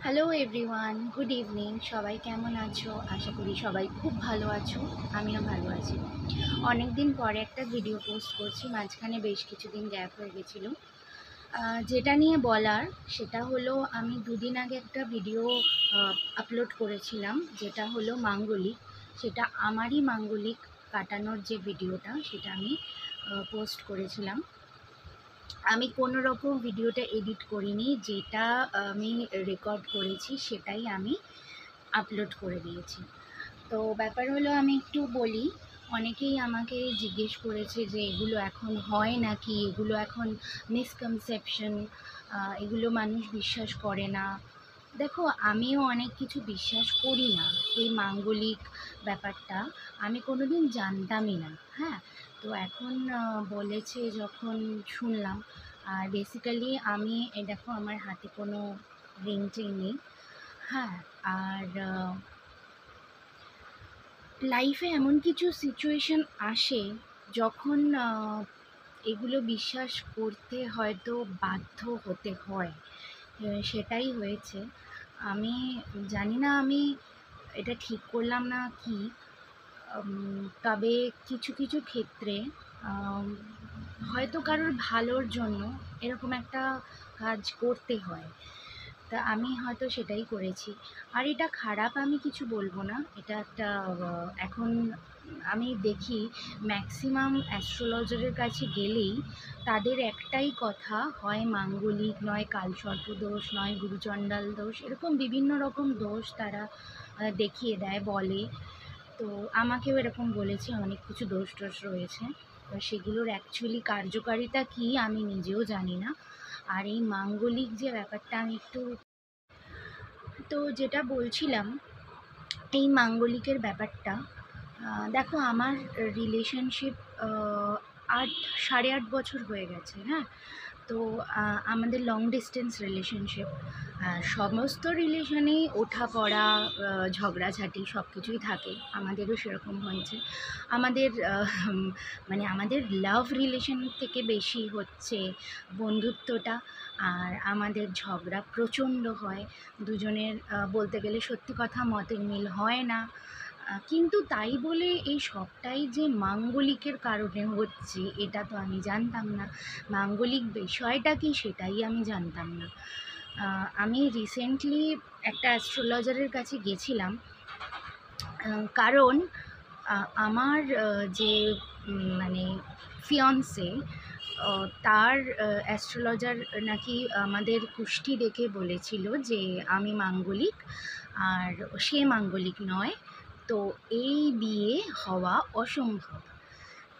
Hello everyone, good evening. সবাই কেমন আছো? আশা করি সবাই খুব ভালো আছো। আমিও ভালো আছি। অনেক দিন পরে একটা ভিডিও পোস্ট করছি, মাঝখানে বেশ কিছুদিন গ্যাপ হয়ে গেছিলো। যেটা নিয়ে বলার সেটা হলো, আমি দুদিন আগে একটা ভিডিও আপলোড করেছিলাম, যেটা হলো মাঙ্গলিক। সেটা আমারই মাঙ্গলিক কাটানোর যে ভিডিওটা, সেটা আমি পোস্ট করেছিলাম। আমি কোনো রকম ভিডিওটা এডিট করিনি, যেটা আমি রেকর্ড করেছি সেটাই আমি আপলোড করে দিয়েছি। তো ব্যাপার হলো, আমি একটু বলি। অনেকেই আমাকে জিজ্ঞেস করেছে যে এগুলো এখন হয় নাকি, এগুলো এখন মিসকনসেপশন, এগুলো মানুষ বিশ্বাস করে না। দেখো, আমিও অনেক কিছু বিশ্বাস করি না। এই মাঙ্গলিক ব্যাপারটা আমি কোনোদিন জানতামই না। হ্যাঁ, তো এখন বলেছে যখন শুনলাম। আর বেসিক্যালি আমি দেখো, আমার হাতে কোনো রিং টিং নেই। হ্যাঁ, আর লাইফে এমন কিছু সিচুয়েশন আসে যখন এগুলো বিশ্বাস করতে হয়তো বাধ্য হতে হয়। সেটাই হয়েছে। আমি জানি না আমি এটা ঠিক করলাম না কি। তবে কিছু কিছু ক্ষেত্রে আম, হয়তো কারোর ভালোর জন্য এরকম একটা কাজ করতে হয়। তা আমি হয়তো সেটাই করেছি। আর এটা খারাপ আমি কিছু বলবো না। এটা একটা এখন আমি দেখি ম্যাক্সিমাম অ্যাস্ট্রোলজারের কাছে গেলেই তাদের একটাই কথা, হয় মাঙ্গলিক, নয় কালসর্প দোষ, নয় গুরুচণ্ডাল দোষ, এরকম বিভিন্ন রকম দোষ তারা দেখিয়ে দেয়, বলে। তো আমাকেও এরকম বলেছে অনেক কিছু দোষ টোষ রয়েছে। সেগুলোর অ্যাকচুয়ালি কার্যকারিতা কী আমি নিজেও জানি না। আর এই মাঙ্গলিক যে ব্যাপারটা, আমি একটু, তো যেটা বলছিলাম, এই মাঙ্গলিকের ব্যাপারটা, দেখো আমার রিলেশনশিপ 8 সাড়ে 8 বছর হয়ে গেছে। হ্যাঁ, তো আমাদের লং ডিস্টেন্স রিলেশনশিপ। সমস্ত রিলেশনেই ওঠাপড়া, ঝগড়াঝাটি সব কিছুই থাকে। আমাদেরও সেরকম হয়েছে। আমাদের মানে আমাদের লাভ রিলেশন থেকে বেশি হচ্ছে বন্ধুত্বটা। আর আমাদের ঝগড়া প্রচণ্ড হয়। দুজনের বলতে গেলে সত্যি কথা মতের মিল হয় না। কিন্তু তাই বলে এই সবটাই যে মাঙ্গলিকের কারণে হচ্ছে, এটা তো আমি জানতাম না। মাঙ্গলিক বিষয়টা কি সেটাই আমি জানতাম না। আমি রিসেন্টলি একটা অ্যাস্ট্রোলজারের কাছে গেছিলাম, কারণ আমার যে মানে ফিয়ন্সে, তার অ্যাস্ট্রোলজার নাকি আমাদের কুষ্টি দেখে বলেছিল যে আমি মাঙ্গলিক আর সে মাঙ্গলিক নয়, তো এই বিয়ে হওয়া অসম্ভব।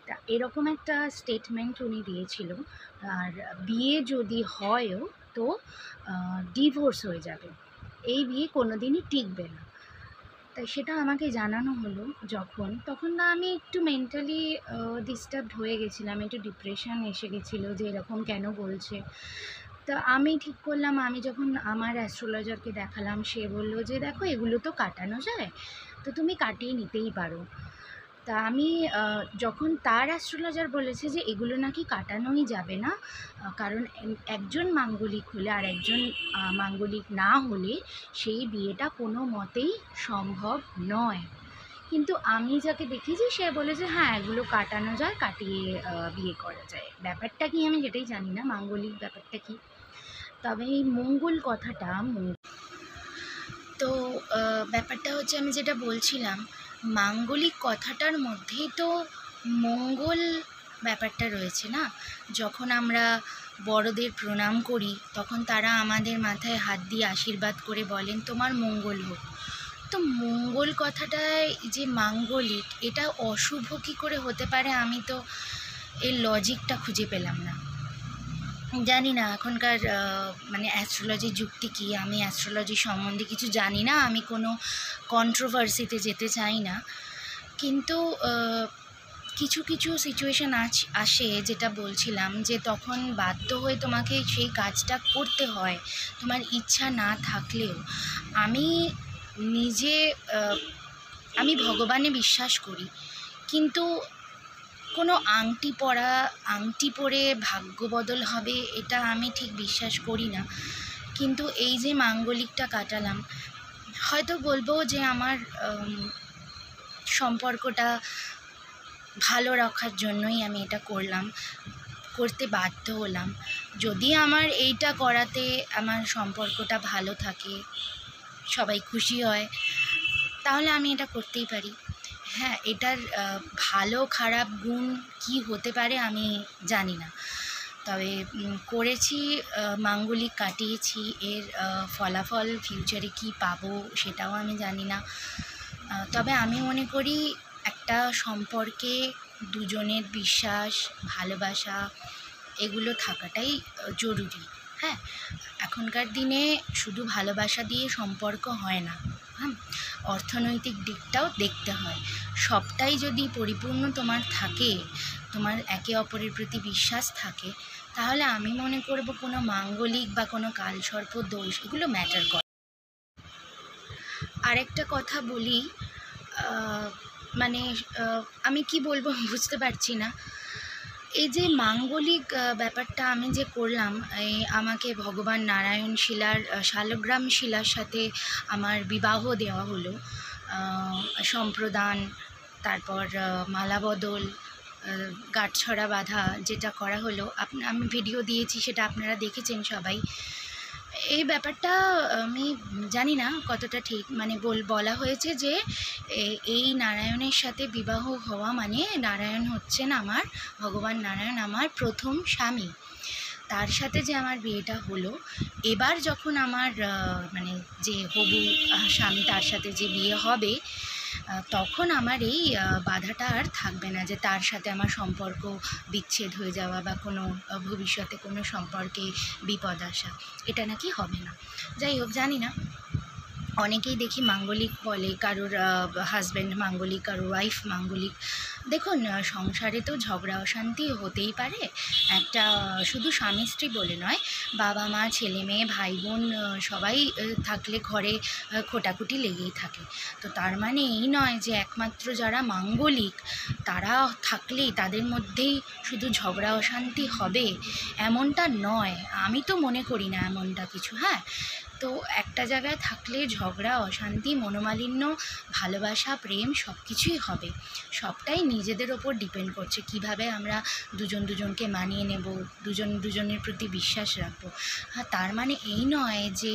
তা এরকম একটা স্টেটমেন্ট উনি দিয়েছিল। আর বিয়ে যদি হয়ও, তো ডিভোর্স হয়ে যাবে, এই বিয়ে কোনো দিনই টিকবে না। তাই সেটা আমাকে জানানো হলো যখন, তখন না আমি একটু মেন্টালি ডিস্টার্বড হয়ে গেছিলাম, একটু ডিপ্রেশন এসে গেছিলো যে এরকম কেন বলছে। তা আমি ঠিক করলাম, আমি যখন আমার অ্যাস্ট্রোলজারকে দেখালাম, সে বলল যে দেখো, এগুলো তো কাটানো যায়, তো তুমি কাটিয়ে নিতেই পারো। তা আমি যখন তার অ্যাস্ট্রোলজার বলেছে যে এগুলো নাকি কাটানোই যাবে না, কারণ একজন মাঙ্গলিক হলে আর একজন মাঙ্গলিক না হলে সেই বিয়েটা কোনো মতেই সম্ভব নয়। কিন্তু আমি যাকে দেখেছি সে বলেছে হ্যাঁ, এগুলো কাটানো যায়, কাটিয়ে বিয়ে করা যায়। ব্যাপারটা কি আমি যেটাই জানি না, মাঙ্গলিক ব্যাপারটা কি। তবে এই মঙ্গল কথাটা, তো ব্যাপারটা হচ্ছে, আমি যেটা বলছিলাম, মাঙ্গলিক কথাটার মধ্যেই তো মঙ্গল ব্যাপারটা রয়েছে না। যখন আমরা বড়দের প্রণাম করি, তখন তারা আমাদের মাথায় হাত দিয়ে আশীর্বাদ করে বলেন তোমার মঙ্গল হোক। তো মঙ্গল কথাটায় যে মাঙ্গলিক, এটা অশুভ কী করে হতে পারে? আমি তো এর লজিকটা খুঁজে পেলাম না। জানি না এখনকার মানে অ্যাস্ট্রোলজির যুক্তি কী। আমি অ্যাস্ট্রোলজি সম্বন্ধে কিছু জানি না, আমি কোনো কন্ট্রোভার্সিতে যেতে চাই না। কিন্তু কিছু কিছু সিচুয়েশান আসে, যেটা বলছিলাম, যে তখন বাধ্য হয়ে তোমাকে সেই কাজটা করতে হয়, তোমার ইচ্ছা না থাকলেও। আমি নিজে আমি ভগবানে বিশ্বাস করি, কিন্তু কোনো আংটি পরে ভাগ্য বদল হবে, এটা আমি ঠিক বিশ্বাস করি না। কিন্তু এই যে মাঙ্গলিকটা কাটালাম, হয়তো বলবো যে আমার সম্পর্কটা ভালো রাখার জন্যই আমি এটা করতে বাধ্য হলাম। যদি আমার এইটা করাতে আমার সম্পর্কটা ভালো থাকে, সবাই খুশি হয়, তাহলে আমি এটা করতেই পারি। হ্যাঁ, এটার ভালো খারাপ গুণ কি হতে পারে আমি জানি না, তবে করেছি, মাঙ্গলিক কাটিয়েছি। এর ফলাফল ফিউচারে কি পাবো সেটাও আমি জানি না। তবে আমি মনে করি একটা সম্পর্কে দুজনের বিশ্বাস, ভালোবাসা এগুলো থাকাটাই জরুরি। হ্যাঁ, এখনকার দিনে শুধু ভালোবাসা দিয়ে সম্পর্ক হয় না, হ্যাঁ, অর্থনৈতিক দিকটাও দেখতে হয়। সবটাই যদি পরিপূর্ণ তোমার থাকে, তোমার একে অপরের প্রতি বিশ্বাস থাকে, তাহলে আমি মনে করব কোনো মাঙ্গলিক বা কোনো কালসর্প দোষ এগুলো ম্যাটার করে। আরেকটা কথা বলি, মানে আমি কি বলবো বুঝতে পারছি না। এই যে মাঙ্গলিক ব্যাপারটা আমি যে করলাম, আমাকে ভগবান নারায়ণ শিলার শালগ্রাম শিলার সাথে আমার বিবাহ দেওয়া হলো, সম্প্রদান, তারপর মালা বদল, গাঁটছড়া বাঁধা যেটা করা হলো, আমি ভিডিও দিয়েছি, সেটা আপনারা দেখেছেন সবাই। এই ব্যাপারটা আমি জানি না কতটা ঠিক, মানে বলা হয়েছে যে এই নারায়ণের সাথে বিবাহ হওয়া মানে নারায়ণ হচ্ছেন আমার, ভগবান নারায়ণ আমার প্রথম স্বামী। তার সাথে যে আমার বিয়েটা হলো, এবার যখন আমার মানে যে হবু স্বামী তার সাথে যে বিয়ে হবে, তখন আমার এই বাধাটা আর থাকবে না যে তার সাথে আমার সম্পর্ক বিচ্ছেদ হয়ে যাওয়া বা কোনো ভবিষ্যতে কোনো সম্পর্কে বিপদ আসা, এটা নাকি হবে না। যাই হোক, জানি না, অনেকেই দেখি মাঙ্গলিক বলে, কারোর হাজব্যান্ড মাঙ্গলিক, কারোর ওয়াইফ মাঙ্গলিক। দেখুন, সংসারে তো ঝগড়া অশান্তি হতেই পারে, একটা শুধু স্বামী স্ত্রী বলে নয়, বাবা মা ছেলে মেয়ে ভাই বোন সবাই থাকলে ঘরে খোটাখুটি লেগেই থাকে। তো তার মানে এই নয় যে একমাত্র যারা মাঙ্গলিক তারা থাকলেই তাদের মধ্যেই শুধু ঝগড়া অশান্তি হবে, এমনটা নয়। আমি তো মনে করি না এমনটা কিছু। হ্যাঁ, তো একটা জায়গায় থাকলে ঝগড়া অশান্তি মনোমালিন্য ভালোবাসা প্রেম সব কিছুই হবে, সবটাই নিজেদের ওপর ডিপেন্ড করছে কিভাবে আমরা দুজন দুজনকে মানিয়ে নেব, দুজন দুজনের প্রতি বিশ্বাস রাখবো। হ্যাঁ, তার মানে এই নয় যে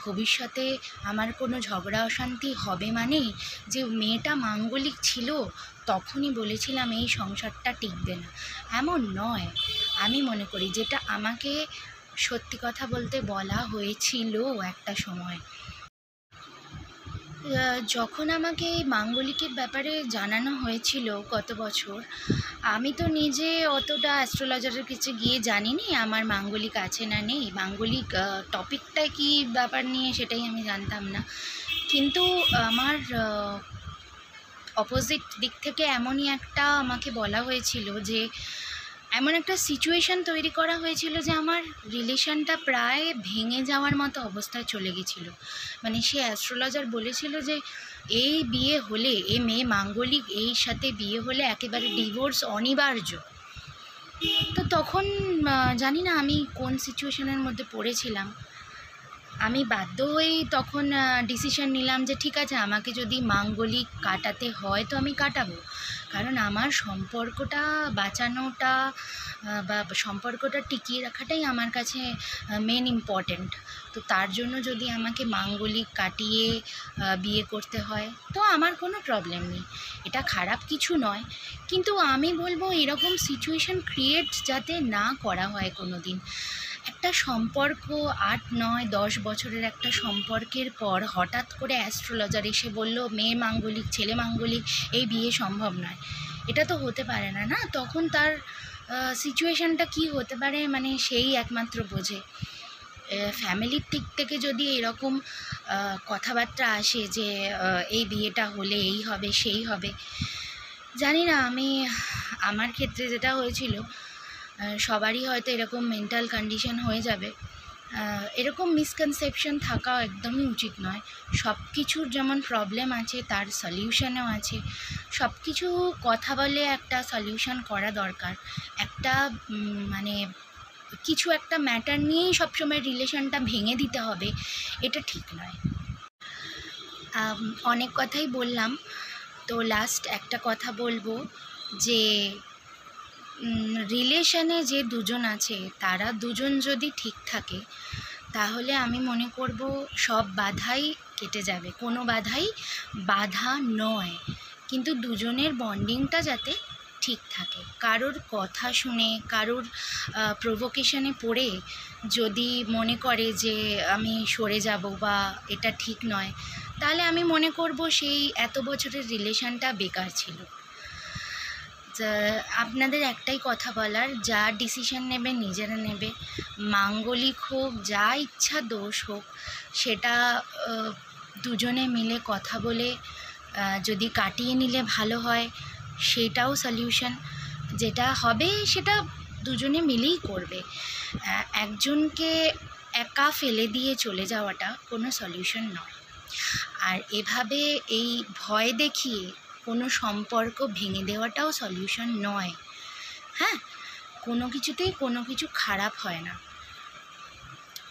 ভবিষ্যতে আমার কোনো ঝগড়া অশান্তি হবে মানেই যে মেয়েটা মাঙ্গলিক ছিল তখনই বলেছিলাম এই সংসারটা টিকবে না, এমন নয়। আমি মনে করি যেটা আমাকে সত্যি কথা বলতে বলা হয়েছিল একটা সময়, যখন আমাকে এই মাঙ্গলিকের ব্যাপারে জানানো হয়েছিল গত বছর, আমি তো নিজে অতটা অ্যাস্ট্রোলজারের কাছে গিয়ে জানিনি আমার মাঙ্গলিক আছে না নেই, মাঙ্গলিক টপিকটা কি ব্যাপার নিয়ে সেটাই আমি জানতাম না। কিন্তু আমার অপোজিট দিক থেকে এমনই একটা আমাকে বলা হয়েছিল যে এমন একটা সিচুয়েশান তৈরি করা হয়েছিল যে আমার রিলেশনটা প্রায় ভেঙে যাওয়ার মতো অবস্থায় চলে গেছিলো। মানে সে অ্যাস্ট্রোলজার বলেছিল যে এই বিয়ে হলে, এ মেয়ে মাঙ্গলিক, এই সাথে বিয়ে হলে একেবারে ডিভোর্স অনিবার্য। তো তখন জানি না আমি কোন সিচুয়েশনের মধ্যে পড়েছিলাম, আমি বাধ্য হয়েই তখন ডিসিশন নিলাম যে ঠিক আছে, আমাকে যদি মাঙ্গলিক কাটাতে হয় তো আমি কাটাবো, কারণ আমার সম্পর্কটা বাঁচানোটা বা সম্পর্কটা টিকিয়ে রাখাটাই আমার কাছে মেন ইম্পর্ট্যান্ট। তো তার জন্য যদি আমাকে মাঙ্গলিক কাটিয়ে বিয়ে করতে হয় তো আমার কোনো প্রবলেম নেই, এটা খারাপ কিছু নয়। কিন্তু আমি বলবো এরকম সিচুয়েশান ক্রিয়েট যাতে না করা হয় কোনো দিন। একটা সম্পর্ক ৮, ৯, ১০ বছরের একটা সম্পর্কের পর হঠাৎ করে অ্যাস্ট্রোলজার এসে বলল মেয়ে মাঙ্গলিক ছেলে মাঙ্গলিক, এই বিয়ে সম্ভব নয়, এটা তো হতে পারে না। না, তখন তার সিচুয়েশানটা কী হতে পারে মানে সেই একমাত্র বোঝে। ফ্যামিলির দিক থেকে যদি এরকম কথাবার্তা আসে যে এই বিয়েটা হলে এই হবে সেই হবে, জানি না, আমার ক্ষেত্রে যেটা হয়েছিল, সবারই হয়তো এরকম মেন্টাল কন্ডিশন হয়ে যাবে, এরকম মিসকনসেপশন থাকা একদমই উচিত নয়। সব কিছুর যেমন প্রবলেম আছে তার সলিউশনও আছে, সব কিছু কথা বলে একটা সলিউশন করা দরকার। একটা মানে কিছু একটা ম্যাটার নিয়েই সবসময় রিলেশনটা ভেঙে দিতে হবে, এটা ঠিক নয়। অনেক কথাই বললাম, তো লাস্ট একটা কথা বলবো যে রিলেশনে যে দুজন আছে তারা দুজন যদি ঠিক থাকে তাহলে আমি মনে করব সব বাধাই কেটে যাবে। কোনো বাধাই বাধা নয়, কিন্তু দুজনের বন্ডিংটা যাতে ঠিক থাকে। কারোর কথা শুনে, কারোর প্রভোকেশনে পড়ে যদি মনে করে যে আমি সরে যাব বা এটা ঠিক নয়, তাহলে আমি মনে করব সেই এত বছরের রিলেশনটা বেকার ছিল। আপনাদের একটাই কথা বলার, যা ডিসিশন নেবে নিজেরা নেবে, মাঙ্গলিক হোক যা ইচ্ছা দোষ হোক, সেটা দুজনে মিলে কথা বলে যদি কাটিয়ে নিলে ভালো হয়, সেটাও সলিউশন। যেটা হবে সেটা দুজনে মিলেই করবে। একজনকে একা ফেলে দিয়ে চলে যাওয়াটা কোনো সলিউশন নয়। আর এভাবে এই ভয় দেখিয়ে কোনো সম্পর্ক ভেঙে দেওয়াটাও সলিউশন নয়। হ্যাঁ, কোনো কিছুতেই কোনো কিছু খারাপ হয় না।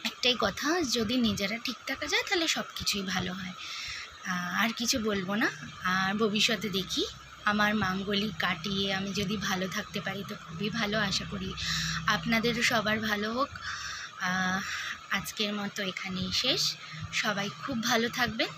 একটাই কথা, যদি নিজেরা ঠিক থাকা যায় তাহলে সব কিছুই ভালো হয়। আর কিছু বলবো না। আর ভবিষ্যতে দেখি আমার মাঙ্গলিক কাটিয়ে আমি যদি ভালো থাকতে পারি তো খুবই ভালো। আশা করি আপনাদেরও সবার ভালো হোক। আজকের মতো এখানেই শেষ। সবাই খুব ভালো থাকবেন।